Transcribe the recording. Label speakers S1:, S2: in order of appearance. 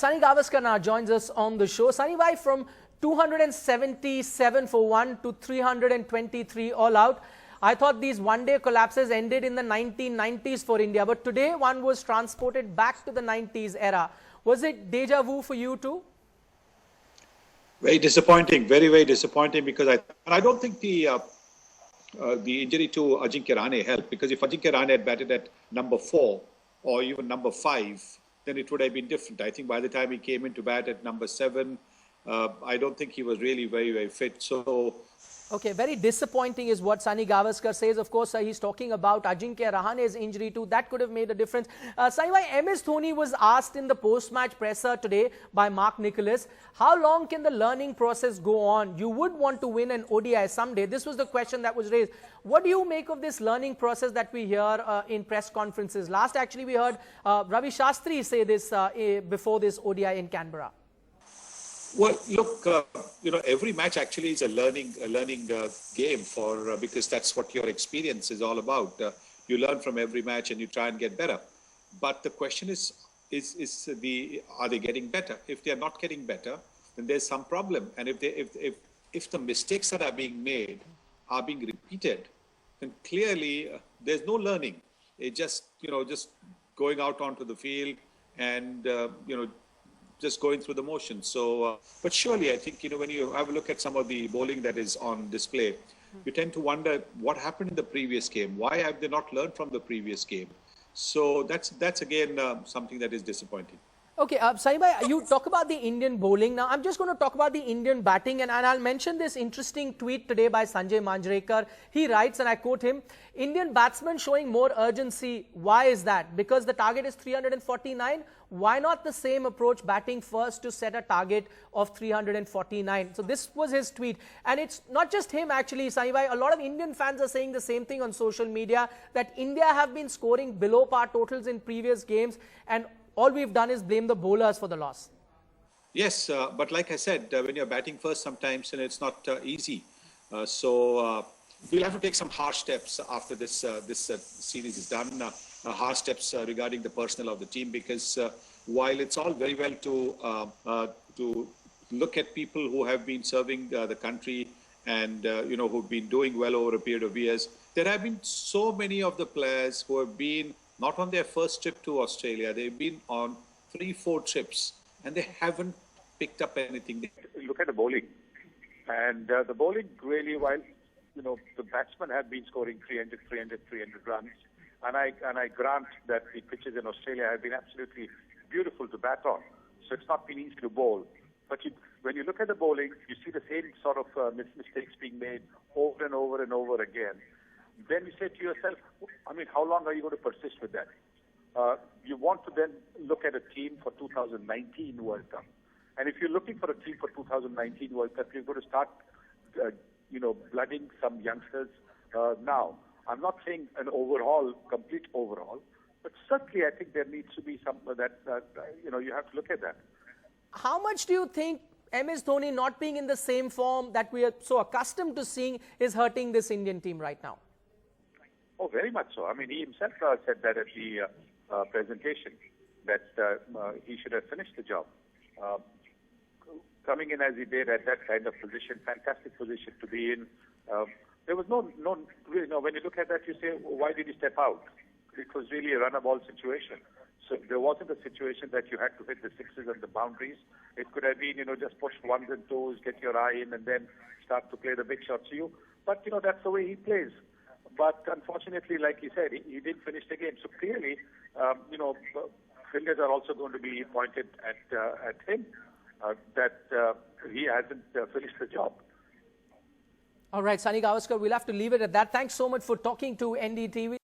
S1: Sunil Gavaskar now joins us on the show. Sunny bhai, from 277 for one to 323 all out. I thought these one-day collapses ended in the 1990s for India, but today one was transported back to the 90s era. Was it deja vu for you too?
S2: Very disappointing, very, very disappointing, because I don't think the injury to Ajinkya Rahane helped, because if Ajinkya Rahane had batted at number 4 or even number 5, then it would have been different. I think by the time he came into bat at number 7, I don't think he was really very, very fit. So,
S1: okay, very disappointing is what Sunil Gavaskar says. Of course, he's talking about Ajinkya Rahane's injury too. That could have made a difference. Sunil, MS Dhoni was asked in the post-match presser today by Mark Nicholas, how long can the learning process go on? You would want to win an ODI someday. This was the question that was raised. What do you make of this learning process that we hear in press conferences? Last, actually, we heard Ravi Shastri say this before this ODI in Canberra.
S2: well, look, every match actually is a learning game because that's what your experience is all about. You learn from every match and you try and get better. But the question is are they getting better? If they are not getting better, then there's some problem. And if the mistakes that are being made are being repeated, then clearly there's no learning. It just going out onto the field and just going through the motions. So, but surely I think when you have a look at some of the bowling that is on display, you tend to wonder what happened in the previous game. Why have they not learned from the previous game? So that's again something that is disappointing.
S1: Okay, Sunil, you talk about the Indian bowling. Now, I'm just going to talk about the Indian batting, and I'll mention this interesting tweet today by Sanjay Manjrekar. He writes, and I quote him, Indian batsmen showing more urgency. Why is that? Because the target is 349. Why not the same approach, batting first to set a target of 349? So this was his tweet. And it's not just him, actually, Sunil. A lot of Indian fans are saying the same thing on social media, that India have been scoring below par totals in previous games, and all we've done is blame the bowlers for the loss.
S2: Yes, but like I said, when you're batting first sometimes, it's not easy. So we'll have to take some harsh steps after this series is done. Harsh steps regarding the personnel of the team, because while it's all very well to look at people who have been serving the country and who've been doing well over a period of years, there have been so many of the players who have been not on their first trip to Australia. They've been on 3-4 trips and they haven't picked up anything.
S3: Look at the bowling, and the bowling really, while the batsmen have been scoring 300 runs, and I grant that the pitches in Australia have been absolutely beautiful to bat on, so it's not been easy to bowl. But when you look at the bowling, you see the same sort of mistakes being made over and over and over again. Then you say to yourself, how long are you going to persist with that? You want to then look at a team for 2019 World Cup. And if you're looking for a team for 2019 World Cup, you're going to start, blooding some youngsters now. I'm not saying an overhaul, complete overhaul, but certainly I think there needs to be some that you have to look at that.
S1: How much do you think MS Dhoni not being in the same form that we are so accustomed to seeing is hurting this Indian team right now?
S3: Oh, very much so. He himself said that at the presentation, that he should have finished the job. Coming in as he did at that kind of position, fantastic position to be in. There was no, when you look at that, you say, why did he step out? It was really a run-a-ball situation. So there wasn't a situation that you had to hit the sixes and the boundaries. It could have been, just push ones and twos, get your eye in, and then start to play the big shots. But that's the way he plays. But unfortunately, like he said, he didn't finish the game. So clearly, fingers are also going to be pointed at him that he hasn't finished the job.
S1: All right, Sunil Gavaskar, we'll have to leave it at that. Thanks so much for talking to NDTV.